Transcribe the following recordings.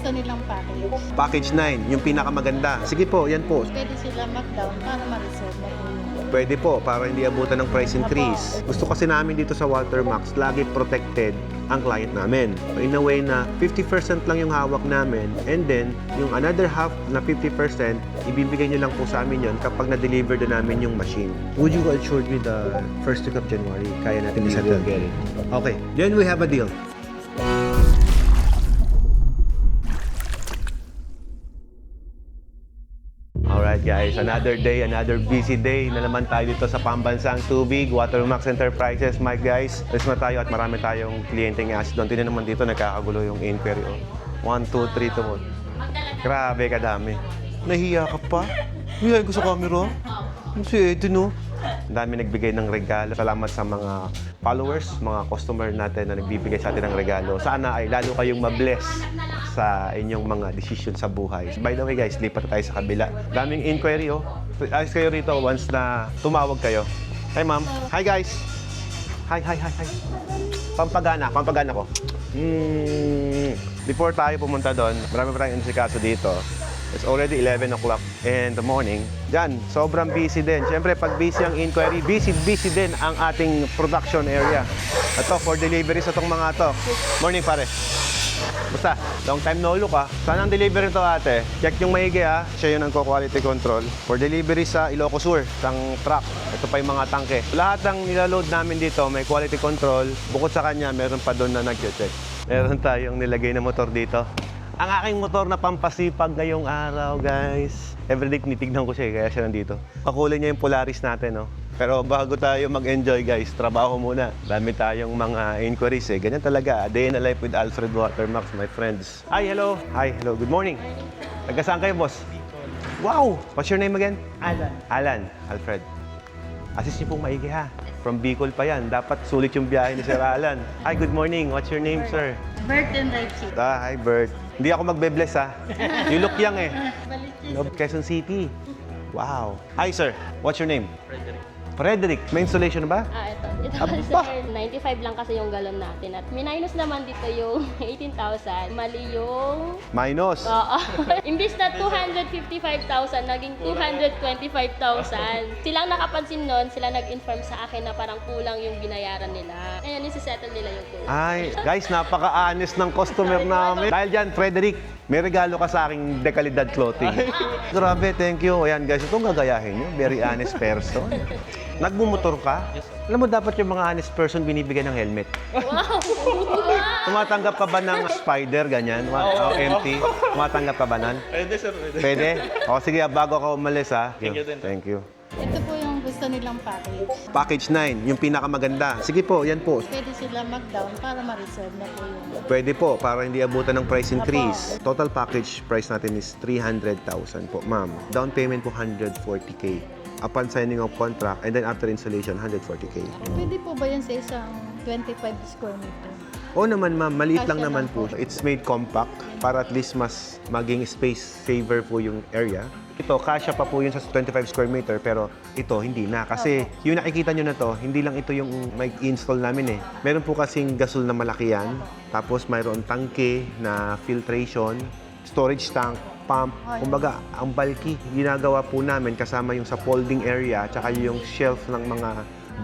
gusto nilang package. Package 9, yung pinakamaganda. Sige po, yan po. Pwede sila mag-down para ma-reserve na po yun. Pwede po, para hindi abutan ng price increase. Gusto kasi namin dito sa Watermax, lagi protected ang client namin. So in a way na 50% lang yung hawak namin, and then yung another half na 50%, ibibigay nyo lang po sa amin yon kapag na-deliver na namin yung machine. Would you assured me the first week of January, kaya natin i-settle? Okay, then we have a deal. Alright guys, another day, another busy day na naman tayo dito sa pambansang tubig, Watermax Enterprises. Mike guys, alis na tayo at marami tayong kliyenteng ask doon. Tingnan naman dito, nagkakagulo yung inquiry. 1, 2, 3 to mo. Grabe kadami. Nahiya ka pa? Nahiya ko sa camera. Si Eddie no? Ang dami nagbigay ng regalo. Salamat sa mga followers, mga customer natin na nagbibigay sa atin ng regalo. Sana ay lalo kayong mabless sa inyong mga decision sa buhay. By the way guys, lipat tayo sa kabila. Daming inquiry oh. Ayos kayo rito once na tumawag kayo. Hi ma'am. Hi guys. Hi. Pampagana ko. Before tayo pumunta doon, marami pa tayong insikaso dito. It's already 11 o'clock in the morning. Diyan, sobrang busy din. Siyempre, pag busy ang inquiry, busy din ang ating production area. Ito, for deliveries itong mga to. Morning, pare. Basta, long time no look ha. Saan ang delivery to ate? Check yung maigi ha. Siya yun ang quality control. For delivery sa Ilocos Sur, isang truck. Ito pa yung mga tangke. Lahat ng nilaload namin dito, may quality control. Bukod sa kanya, meron pa doon na nag-check. Meron tayong nilagay na motor dito. Ang aking motor na pampasipag ngayong araw, guys. Everyday tinitignan ko siya, kaya siya nandito. Pakulay niya yung Polaris natin, no? Pero bago tayo mag-enjoy, guys, trabaho muna. Dami tayong mga inquiries, eh. Ganyan talaga. A day in a life with Alfred Watermax, my friends. Hi, hello. Hi, hello. Good morning. Taga saan kayo, boss? Wow! What's your name again? Alan. Alfred. Assist niyo pong maigi, ha? From Bicol pa yan. Dapat sulit yung biyahe ni Sir Alan. Hi, good morning. What's your name, sir? Bert and Richie. Hi, Bert. Hindi ako magbe-bless, ha? You look young, eh. Balik Quezon City. Wow. Hi, sir. What's your name? Frederick. May installation ba? Ito. Ito Aba! kasi 95 lang kasi yung galon natin. At minus naman dito yung 18,000. Mali yung... Minus. Oo. Imbis na 255,000, naging 225,000. Silang nakapansin nun, sila nag-inform sa akin na parang kulang yung binayaran nila. Ngayon, isi-settle nila yung kulang. Ay, guys, napaka-honest ng customer namin. Dahil dyan, Frederick, may regalo ka sa aking Dekalidad Clothing. Grabe, thank you. Ayan, guys, itong gagayahin nyo. Very honest person. Nagmumotor ka? Alam mo, dapat yung mga honest person binibigyan ng helmet. Wow! Tumatanggap ka ba ng spider, ganyan? Empty? Tumatanggap ka ba nan? Pwede sir, pwede. Pwede? O sige, bago ka umalis ha. Thank you din. Thank you. Ito po yung gusto nilang package. Package 9, yung pinakamaganda. Sige po, yan po. Pwede sila mag-down para ma-reserve na po yun. Pwede po, para hindi abutan ng price increase. Total package price natin is 300,000 po, ma'am. Down payment po 140K. Upon signing of contract, and then after installation, 140K. Pwede po ba yan sa isang 25 square meter? Oo naman, ma'am. Maliit lang Kasya naman lang po. po. It's made compact para at least mas maging space saver po yung area. Ito, kasya pa po yun sa 25 square meter, pero ito, hindi na. Kasi yung nakikita nyo na to, hindi lang ito yung may install namin eh. Meron po kasing gasol na malaki yan. Tapos mayroon tangke na filtration, storage tank, pump. Kumbaga, ang bulky, ginagawa po namin kasama yung sa folding area, tsaka yung shelf ng mga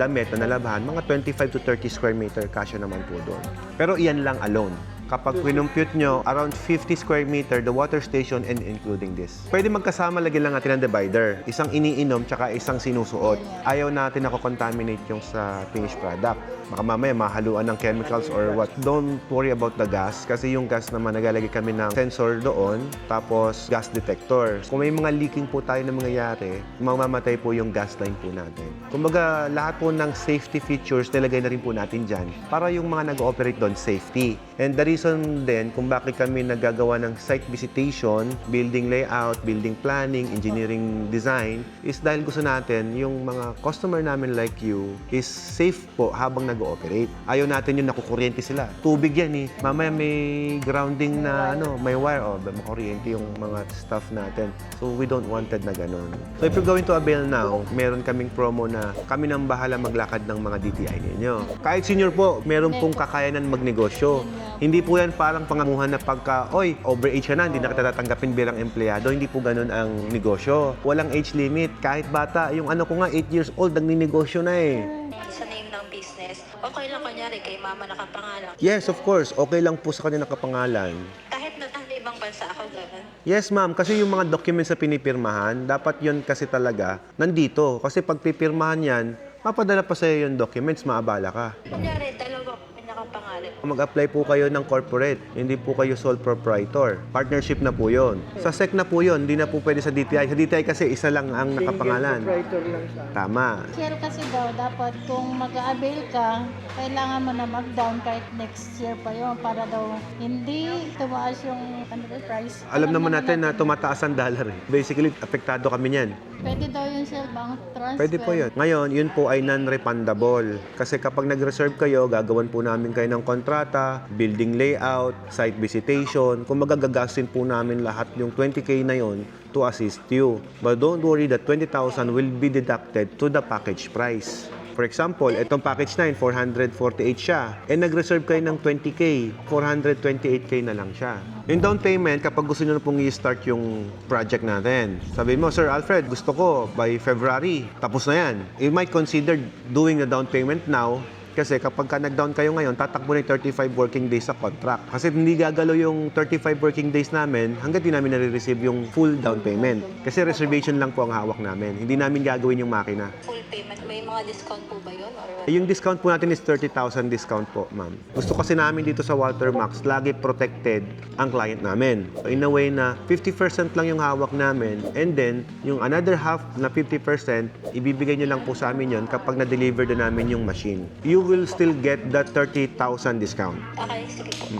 damit na nalabhan, mga 25 to 30 square meter kasya naman po doon. Pero iyan lang alone. Kapag pinumpute nyo, around 50 square meter, the water station and including this. Pwede magkasama, lagyan lang natin ng divider. Isang iniinom, tsaka isang sinusuot. Ayaw natin na contaminate yung sa finished product. Baka mamaya mahaluan ng chemicals or what. Don't worry about the gas kasi yung gas naman nagalagay kami ng sensor doon tapos gas detector. Kung may mga leaking po tayo na mangyayari, mamamatay po yung gas line po natin. Kumbaga lahat po ng safety features nilagay na rin po natin dyan para yung mga nag-ooperate doon safety. And the reason din kung bakit kami nagagawa ng site visitation, building layout, building planning, engineering design is dahil gusto natin yung mga customer namin like you is safe po habang nag-ooperate. Ayaw natin yung nakukuryente sila. Tubig yan eh. Mamaya may grounding na may wire. Makuryente yung mga staff natin. So we don't wanted na ganun. So if you're going to avail now, meron kaming promo na kami nang bahala maglakad ng mga DTI ninyo. Kahit senior po, meron pong kakayanan magnegosyo. Hindi po yan parang panganguhan na pagka, oy, overage ka na, hindi na kita tatanggapin bilang empleyado. Hindi po ganun ang negosyo. Walang age limit. Kahit bata, yung ano ko nga, 8 years old, nagninegosyo na eh. Sa name ng business, okay lang kunyari kay mama nakapangalan. Yes, of course. Okay lang po sa kanya nakapangalan. Kahit na ibang bansa ako gano'n. Yes, ma'am. Kasi yung mga documents na pinipirmahan, dapat yun kasi talaga nandito. Kasi pag pipirmahan yan, mapadala pa sa'yo yung documents, maabala ka. Kunyari, dalawa may nakapangalan. Mag-apply po kayo ng corporate, hindi po kayo sole proprietor. Partnership na po yun. Sa SEC na po yun, hindi na po pwede sa DTI. Sa DTI kasi isa lang ang nakapangalan. Tama. Pero kasi daw, dapat kung mag-avail ka, kailangan mo na mag-down kahit next year pa yun para daw hindi tumaas yung price. Alam naman natin na tumataas ang dollar eh. Basically, apektado kami niyan. Pwede daw yun sir, bank transfer. Pwede po yun. Ngayon, yun po ay non-refundable. Kasi kapag nag-reserve kayo, gagawan po namin kayo ng kontrata, building layout, site visitation. Kung magagagastin po namin lahat yung 20K na yun to assist you. But don't worry that 20,000 will be deducted to the package price. For example, itong package 9, 448 siya. Nag-reserve kayo ng 20K, 428K na lang siya. Yung down payment, kapag gusto nyo na pong i-start yung project natin, sabi mo, Sir Alfred, gusto ko by February, tapos na yan. You might consider doing the down payment now. Kasi kapag ka nag-down kayo ngayon, tatakbo na yung 35 working days sa contract. Kasi hindi gagalaw yung 35 working days namin hanggat di namin nare-receive yung full down payment. Kasi reservation lang po ang hawak namin. Hindi namin gagawin yung makina. Full payment, may mga discount po ba yun? Or... Yung discount po natin is 30,000 discount po, ma'am. Gusto kasi namin dito sa Watermax, lagi protected ang client namin. So in a way na 50% lang yung hawak namin and then yung another half na 50%, ibibigay nyo lang po sa amin yun kapag na-deliver na namin yung machine. You will still get that 30,000 discount. Okay, sige po.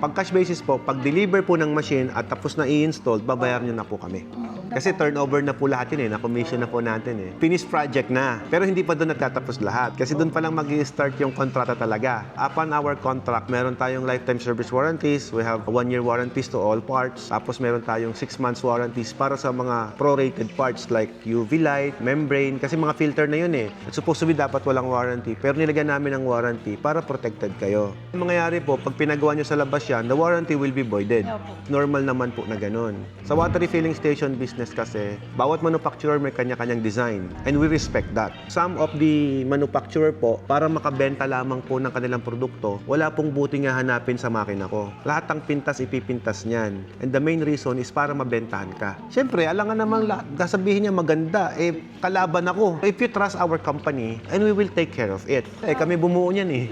Pag cash basis po, pag deliver po ng machine at tapos na i-install, babayaran nyo na po kami. Kasi turnover na po lahat yun na-commission na po natin Finished project na. Pero hindi pa doon natatapos lahat. Kasi doon pa lang mag-i-start yung kontrata talaga. Upon our contract, meron tayong lifetime service warranties. We have 1-year warranties to all parts. Tapos meron tayong 6 months warranties para sa mga prorated parts like UV light, membrane. Kasi mga filter na yun It's supposed to be dapat walang warranty. Pero nilagyan namin ng warranty para protected kayo. Ang mangyayari po, pag pinagawa nyo sa labas yan, the warranty will be voided. Normal naman po na ganun. Sa water refilling station business kasi, bawat manufacturer may kanya-kanyang design. And we respect that. Some of the manufacturer po, para makabenta lamang po ng kanilang produkto, wala pong buti nga hanapin sa makina ko. Lahat ng pintas, ipipintas niyan. And the main reason is para mabentahan ka. Siyempre, alangan namang lahat. Sabihin niya maganda, kalaban ako. If you trust our company, and we will take care of it. Kami bumuo niyan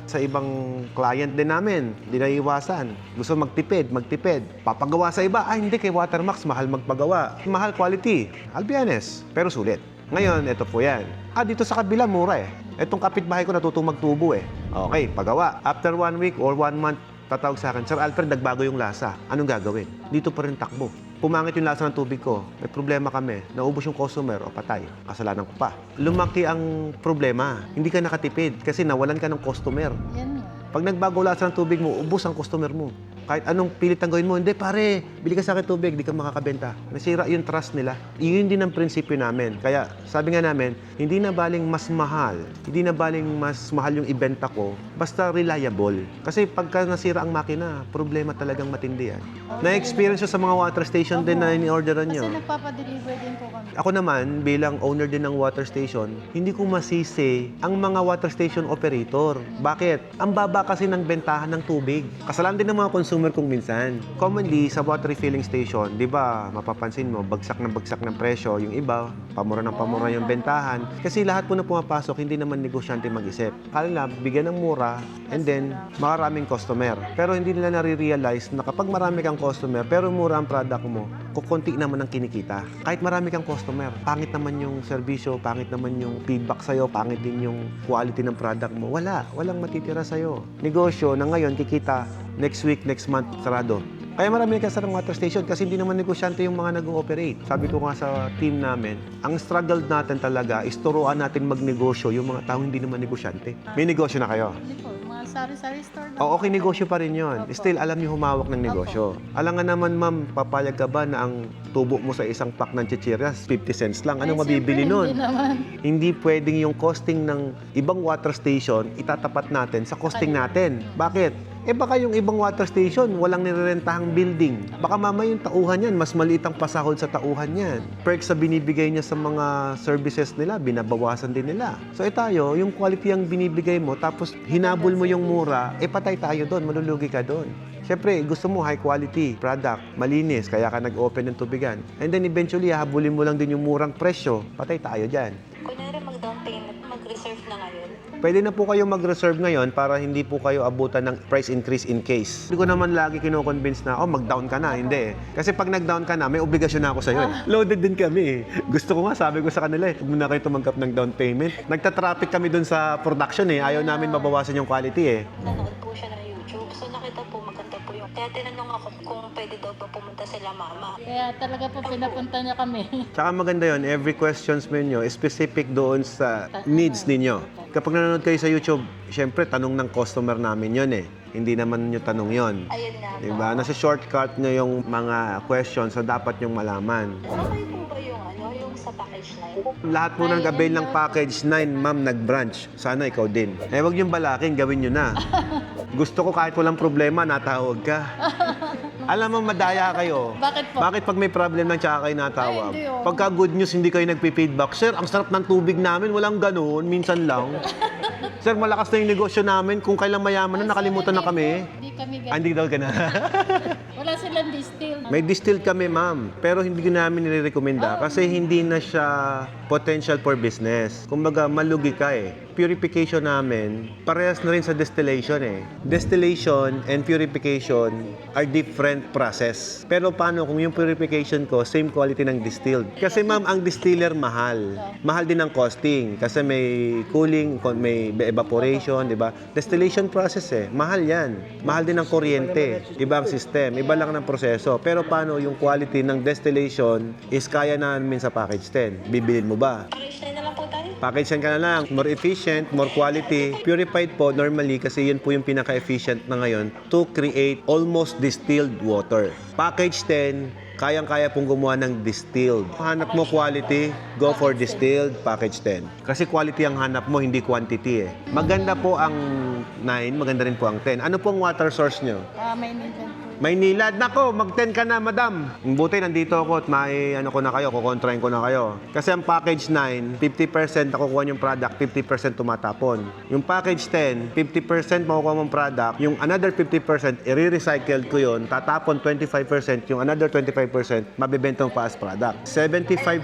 Sa ibang client din namin, hindi na iwasan. Gusto magtipid. Papagawa sa iba, hindi kay Watermax, mahal magpagawa. Mahal quality, I'll be honest, pero sulit. Ngayon, ito po yan. Dito sa kabila, mura Itong kapitbahay ko natutong magtubo Okay, pagawa. After 1 week or 1 month, tatawag sa akin, Sir Alfred, nagbago yung lasa. Anong gagawin? Dito pa rin takbo. Pumangit yung lasa ng tubig ko. May problema kami. Naubos yung customer o patay. Kasalanan ko pa. Lumaki ang problema. Hindi ka nakatipid kasi nawalan ka ng customer. Yan. Pag nagbago lasa ng tubig mo, ubos ang customer mo. Kahit anong pilit ang gawin mo, hindi pare, bili ka sa akin tubig, di ka makakabenta. Nasira yung trust nila. Iyon din ang prinsipyo namin. Kaya sabi nga namin, hindi na baling mas mahal, hindi na baling mas mahal yung ibenta ko, basta reliable. Kasi pagka nasira ang makina, problema talagang matindi yan. Na-experience nyo sa mga water station din na ini-orderan nyo. Kasi nagpapadeliver din po kami. Ako naman, bilang owner din ng water station, hindi ko masisi ang mga water station operator. Bakit? Ang baba kasi ng bentahan ng tubig. Kasalanan din ng mga consumer kung minsan. Commonly, sa water refilling station, di ba, mapapansin mo, bagsak ng presyo. Yung iba, pamura ng pamura yung bentahan. Kasi lahat po na pumapasok, hindi naman negosyante mag-isip. Kala na, bigyan ng mura, and then, maraming customer. Pero hindi nila nare-realize na kapag marami kang customer, pero mura ang product mo, kukunti naman ang kinikita. Kahit marami kang customer, pangit naman yung serbisyo, pangit naman yung feedback sa'yo, pangit din yung quality ng product mo. Walang matitira sa'yo. Negosyo na ngayon kikita, next week, next month, sarado. Kaya marami nagkasarang water station kasi hindi naman negosyante yung mga nag-ooperate. Sabi ko nga sa team namin, ang struggle natin talaga is turuan natin magnegosyo yung mga taong hindi naman negosyante. May negosyo na kayo? Hindi po, mga sari-sari store na. O, okay, negosyo pa rin yun. Still, alam niyo humawak ng negosyo. Alam nga naman, ma'am, papayag ka ba na ang tubo mo sa isang pack ng chichirias, 50 cents lang? Anong mabibili nun? Hindi naman. Hindi pwedeng yung costing ng ibang water station itatapat natin sa costing natin. Bakit? Baka yung ibang water station, walang nirerentahang building. Baka mamaya yung tauhan yan, mas maliit ang pasahod sa tauhan yan. Perks sa binibigay niya sa mga services nila, binabawasan din nila. So tayo, yung quality ang binibigay mo, tapos hinabol mo yung mura, patay tayo doon, malulugi ka doon. Siyempre, gusto mo high quality product, malinis, kaya ka nag-open ng tubigan. And then eventually, habulin mo lang din yung murang presyo, patay tayo dyan. Kunyari mag-down payment, mag-reserve na ngayon. Pwede na po kayo mag-reserve ngayon para hindi po kayo abutan ng price increase in case. Hindi ko naman lagi kino-convince na, mag-down ka na. Hindi eh. Kasi pag nag-down ka na, may obligasyon na ako sa'yo eh. Loaded din kami eh. Gusto ko nga, sabi ko sa kanila huwag muna kayo tumanggap ng down payment. Nagta-traffic kami dun sa production eh. Ayaw namin mabawasan yung quality eh. Nanood po siya ng YouTube. So nakita po, maganda po yung... Kaya tinanong ako kung pwede daw ba pumunta sila mama. Kaya talaga po pinapunta niya kami. Tsaka maganda yon, every questions ninyo is specific doon sa needs ninyo. Kapag nanonood kayo sa YouTube, syempre tanong ng customer namin yon eh. Hindi naman nyo tanong yon. Ayun nga po. Diba? Nasa shortcut nyo yung mga questions na dapat nyong malaman. Okay po ba yung yung sa package na yun? Lahat po na nag-avail ng package 9, ma'am, nag-branch. Sana ikaw din. Huwag yung balakin, gawin nyo na. Gusto ko kahit walang problema, natawag ka. Alam mo, madaya kayo. Bakit po? Bakit pag may problem lang tsaka kayo natawag? Ay, hindi oh. Pagka good news, hindi kayo nagpi-feedback. Sir, ang sarap ng tubig namin. Walang ganoon. Minsan lang. Sir, malakas na yung negosyo namin. Kung kailang mayaman na, nakalimutan na kami. Hindi kami Hindi daw ka na. Wala silang distill. May distilled kami, ma'am. Pero hindi ko namin nire-recommenda kasi hindi na siya potential for business. Kumbaga, malugi ka eh. Purification namin, parehas na rin sa distillation eh. Distillation and purification are different process. Pero paano kung yung purification ko, same quality ng distilled? Kasi ma'am, ang distiller mahal. Mahal din ang costing kasi may cooling, may evaporation, di ba? Distillation process eh. Mahal yan. Mahal din ang kuryente. Iba ang system. Iba lang ng proseso. Pero paano yung quality ng distillation is kaya namin sa package 10? Bibilin mo ba? Package na lang po tayo. Package 10 ka na lang. More efficient, more quality. Purified po normally kasi yun po yung pinaka-efficient na ngayon to create almost distilled water. Package 10, kayang-kaya pong gumawa ng distilled. Hanap mo quality, go for distilled, package 10. Kasi quality ang hanap mo, hindi quantity eh. Maganda po ang 9, maganda rin po ang 10. Ano pong water source nyo? May nilad po. Maynila. Nako, mag-10 ka na, madam. Buti, nandito ako at ko na kayo, kukontrahin ko na kayo. Kasi ang package 9, 50% nakukuha yung product, 50% tumatapon. Yung package 10, 50% makukuha mong product, yung another 50%, i-recycle ko yun, tatapon 25%, yung another 25%, mabibenta mo pa as product. 75%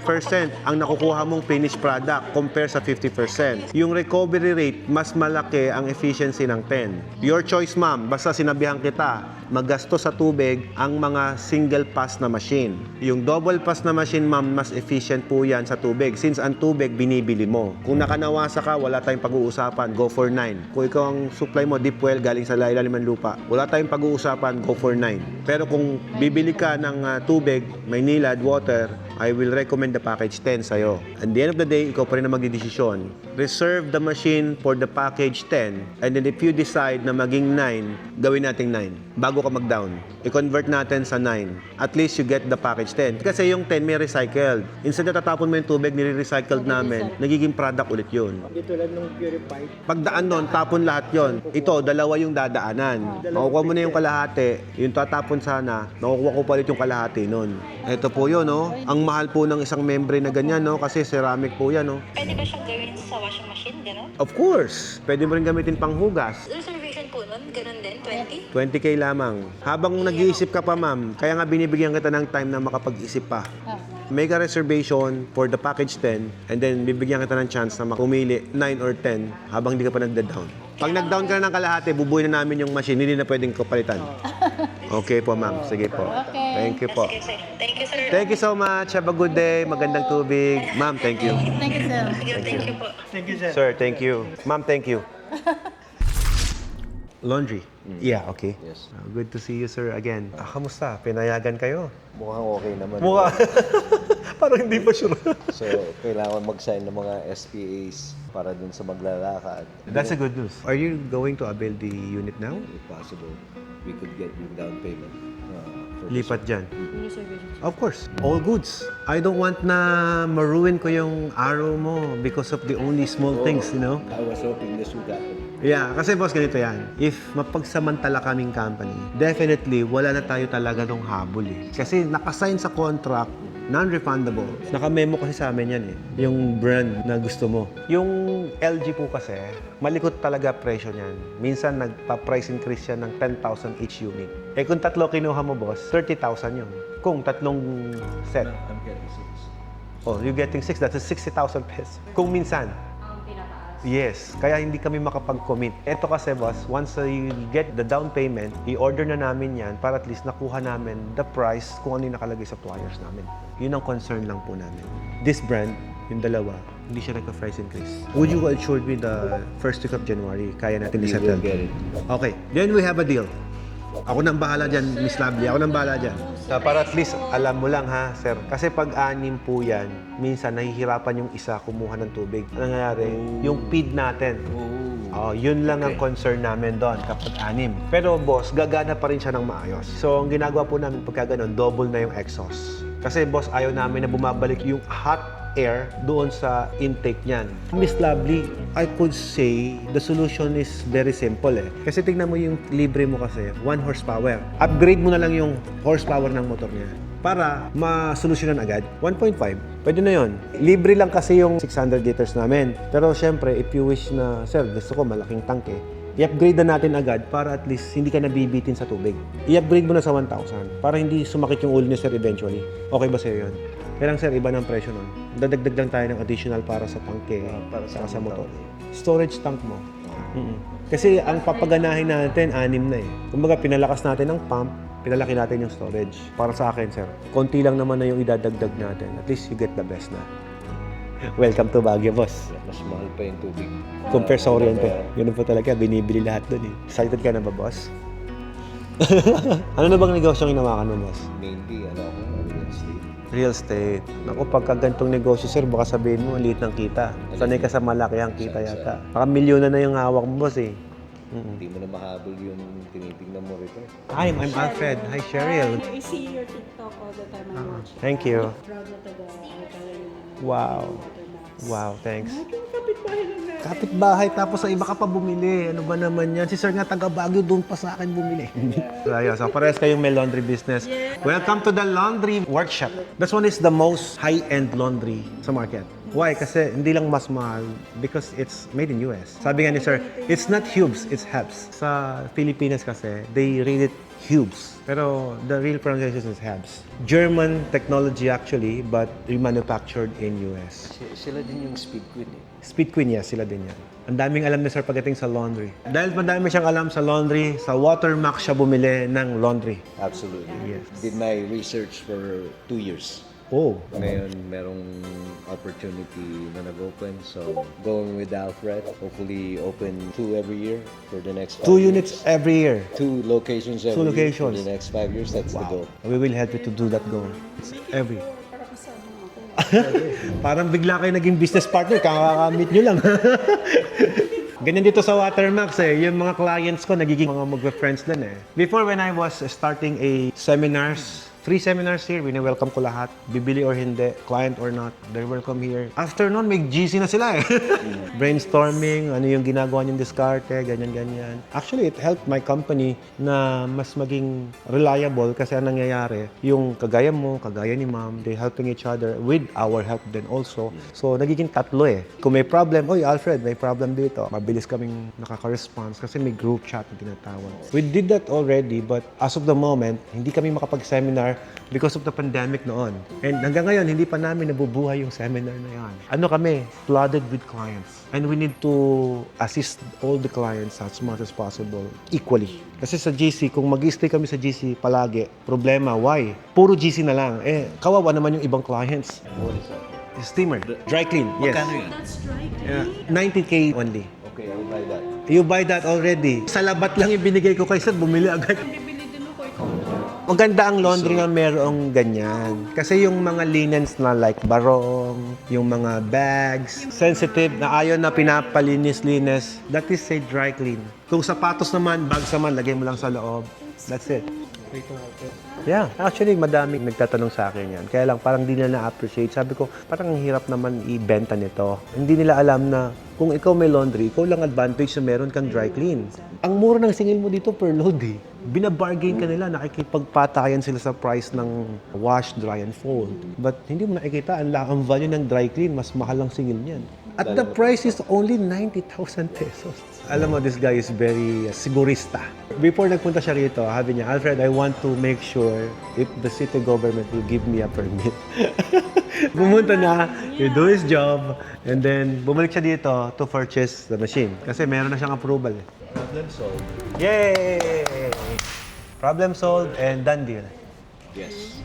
ang nakukuha mong finished product compare sa 50%. Yung recovery rate, mas malaki ang efficiency ng 10. Your choice, ma'am. Basta sinabihan kita, maggasto sa tubig ang mga single pass na machine. Yung double pass na machine, ma'am, mas efficient po yan sa tubig since ang tubig binibili mo. Kung nakanawasa ka, wala tayong pag-uusapan, go for 9. Kung ikaw ang supply mo, deep well, galing sa ilalim ng lupa, wala tayong pag-uusapan, go for 9. Pero kung bibili ka ng tubig, may nilad, water, I will recommend the package 10 sa'yo. At the end of the day, ikaw pa rin na magdidesisyon. Reserve the machine for the package 10 and then if you decide na maging 9, gawin nating 9. Bago ka mag-down, i-convert natin sa 9. At least you get the package 10. Kasi yung 10 may recycled. Instead na tatapon mo yung tubig, nire-recycled namin, nagiging product ulit yun. Hindi tulad ng purified. Pagdaan nun, tapon lahat yon. Ito, dalawa yung dadaanan. Makukuha mo na yung kalahati, yung tatapon sana, makukuha ko palit yung kalahati nun. Ito po yun, no? Ang mahal po ng isang membrane na ganyan, no? Kasi ceramic po yan, no? Pwede ba siyang gawin sa washing machine, gano'n? Of course! Pwede mo rin gamitin pang hugas. Reservation po nun, gano'n din, 20? 20K lamang. Habang nag-iisip ka pa, ma'am, kaya nga binibigyan kita ng time na makapag-isip pa. Make a reservation for the package 10 and then bibigyan kita ng chance na pumili 9 or 10 habang hindi ka pa nagda-down. Pag nag-down ka na ng kalahati, bubuin na namin yung machine. Hindi na pwedeng kapalitan. Okay po, ma'am. Sige po. Okay. Thank you po. Sige, sir. Thank you, sir. Thank you so much. Have a good day. Magandang tubig. Ma'am, thank you. Thank you, sir. Sige, thank you po. Thank you, sir. Sir, thank you. Ma'am, thank you. Laundry? Yeah, okay. Yes. Good to see you, sir, again. Kamusta? Pinayagan kayo? Mukhang okay naman. Mukha. Parang hindi pa sure. So, kailangan mag-sign ng mga SPAs para dun sa maglalakad. That's a good news. Are you going to avail the unit now? If possible, we could get yung down payment. For this Lipat dyan. Of course. All goods. I don't want na maruin ko yung araw mo because of the only small things, you know? I was hoping this would happen. Yeah, kasi boss, ganito yan. If mapagsamantala kaming company, definitely wala na tayo talaga nung habol eh. Kasi nakasign sa contract, non-refundable. Nakamemo kasi sa amin yan eh. Yung brand na gusto mo. Yung LG po kasi, malikot talaga presyo niyan. Minsan nagpa-price increase yan ng 10,000 each unit. Eh kung tatlo kinuha mo boss, 30,000 yun. Kung tatlong set. I'm getting 6. Oh, you're getting 6, that's 60,000 pesos. Kung minsan. Yes, kaya hindi kami makapag-commit. Ito kasi boss, once you get the down payment, i-order na namin yan para at least nakuha namin the price kung ano yung nakalagay sa flyers namin. Yun ang concern lang po namin. This brand, yung dalawa, hindi siya nagka-price increase. Would you assure me the first week of January, kaya natin We i-settle? will get it. Okay, then we have a deal. Ako nang bahala dyan, Miss Lovely. Ako nang bahala dyan. Para at least, alam mo lang ha, sir. Kasi pag anim po yan, minsan nahihirapan yung isa kumuha ng tubig. Ano nangyari? Yung feed natin. Oh, yun lang ang concern namin doon kapag anim. Pero boss, gagana pa rin siya ng maayos. So, ang ginagawa po namin pagka ganun, double na yung exhaust. Kasi boss, ayaw namin na bumabalik yung hot air doon sa intake niyan. Miss Lovely, I could say the solution is very simple eh. Kasi tingnan mo yung libre mo kasi, 1 horsepower. Upgrade mo na lang yung horsepower ng motor niya para masolusyonan agad. 1.5, pwede na yon. Libre lang kasi yung 600 liters namin. Pero syempre, if you wish na, sir, gusto ko malaking tank eh, i-upgrade na natin agad para at least hindi ka nabibitin sa tubig. I-upgrade mo na sa 1,000 para hindi sumakit yung ulo niya, sir, eventually. Okay ba sa'yo yun? Kaya lang, sir, iba ng presyo nun. Dadagdag lang tayo ng additional para sa tangke, para sa motor. Storage tank mo. Kasi ang papaganahin natin, 6 na eh. Kumbaga, pinalakas natin ang pump, pinalaki natin yung storage. Para sa akin, sir, konti lang naman na yung idadagdag natin. At least you get the best na. Welcome to Baguio, boss. Mas mahal pa yung tubig. Compare sa Oriente. Ganun po talaga, binibili lahat doon eh. Excited ka na ba, boss? Ano na bang negosyo ang hinawakan mo, boss? Mainly, real estate. Real estate. Naku, pagka ganitong negosyo, sir, baka sabihin mo, ang liit ng kita. Sanay ka sa malaki ang kita yata. Baka milyonan na yung hawak mo, boss eh. Hindi mo na mahabol yung tinitignan mo rito. Hi, I'm Alfred. Hi, Cheryl. I see your TikTok all the time. I watch it. Thank you. Proud na taga Wow. Watermax. Wow, thanks. Kapit-bahay lang natin. Kapit-bahay, tapos sa iba ka pa bumili. Ano ba naman yan? Si sir nga taga Baguio, doon pa sa akin bumili. So parehas kayong may laundry business. Welcome to the laundry workshop. This one is the most high-end laundry sa market. Why? Kasi hindi lang mas mahal because it's made in US. Sabi nga ni sir, it's not Hubes, it's Habs. Sa Pilipinas kasi, they read it Hubes. Pero the real pronunciation is Habs. German technology actually, but remanufactured in US. Sila din yung Speed Queen eh. Speed Queen, yes, sila din yan. Ang daming alam ni sir pagdating sa laundry. Dahil madami siyang alam sa laundry, sa Watermax siya bumili ng laundry. Absolutely. Yes. Did my research for 2 years. Oh. Ngayon, merong opportunity na nag-open. So, going with Alfred, hopefully open 2 every year for the next 5 2 years. units every year. 2 locations every 2 year locations. for the next 5 years. That's the goal. We will help you to do that goal. It's every. Para kasama ako. Parang bigla kayo naging business partner, kakakamit nyo lang. Ganyan dito sa Watermax eh, yung mga clients ko nagiging mga mag-friends din eh. Before when I was starting a seminars, free seminars here, welcome ko lahat. Bibili or hindi, client or not, they're welcome here. After nun, may GC na sila eh. Brainstorming, ano yung ginagawa niyong diskarte, ganyan-ganyan. Actually, it helped my company na mas maging reliable kasi ang nangyayari, yung kagaya mo, kagaya ni ma'am, they helping each other with our help din also. So, nagiging tatlo eh. Kung may problem, oy Alfred, may problem dito. Mabilis kaming nakaka-response kasi may group chat na tinatawag. We did that already, but as of the moment, hindi kami makapag-seminar because of the pandemic noon. And hanggang ngayon, hindi pa namin nabubuhay yung seminar na yan. Ano kami? Flooded with clients. And we need to assist all the clients as much as possible equally. Kasi sa GC, kung mag-stay kami sa GC palagi, problema, why? Puro GC na lang. Eh, kawawa naman yung ibang clients. Steamer. Dry clean, yes. Magkano yan? That's right. 90K only. Okay, I'll buy that. You buy that already. Sa labat lang yung binigay ko kay Sir, bumili agad. Bibili din ako ikaw na. Maganda ang laundry na merong ganyan. Kasi yung mga linens na like barong, yung mga bags, sensitive na ayaw na pinapalinis-linis, that is say dry clean. Kung sapatos naman, bags naman, lagay mo lang sa loob. That's it. Yeah, actually madaming nagtatanong sa akin yan. Kaya lang parang di nila na-appreciate. Sabi ko, parang ang hirap naman ibenta nito. Hindi nila alam na kung ikaw may laundry, ikaw lang advantage na meron kang dry clean. Ang mura ng singil mo dito per load eh. Binabargain ka nila, nakikipagpatayan sila sa price ng wash, dry, and fold. But hindi mo nakikita, ang value ng dry clean, mas mahal ang singil niyan. At the price is only 90,000 pesos. Alam mo, this guy is very sigurista. Before nagpunta siya rito, sabi niya, Alfred, I want to make sure if the city government will give me a permit. Pumunta na, he do his job, and then bumalik siya dito to purchase the machine. Kasi meron na siyang approval. Problem solved. Yay! Problem solved and done deal. Yes.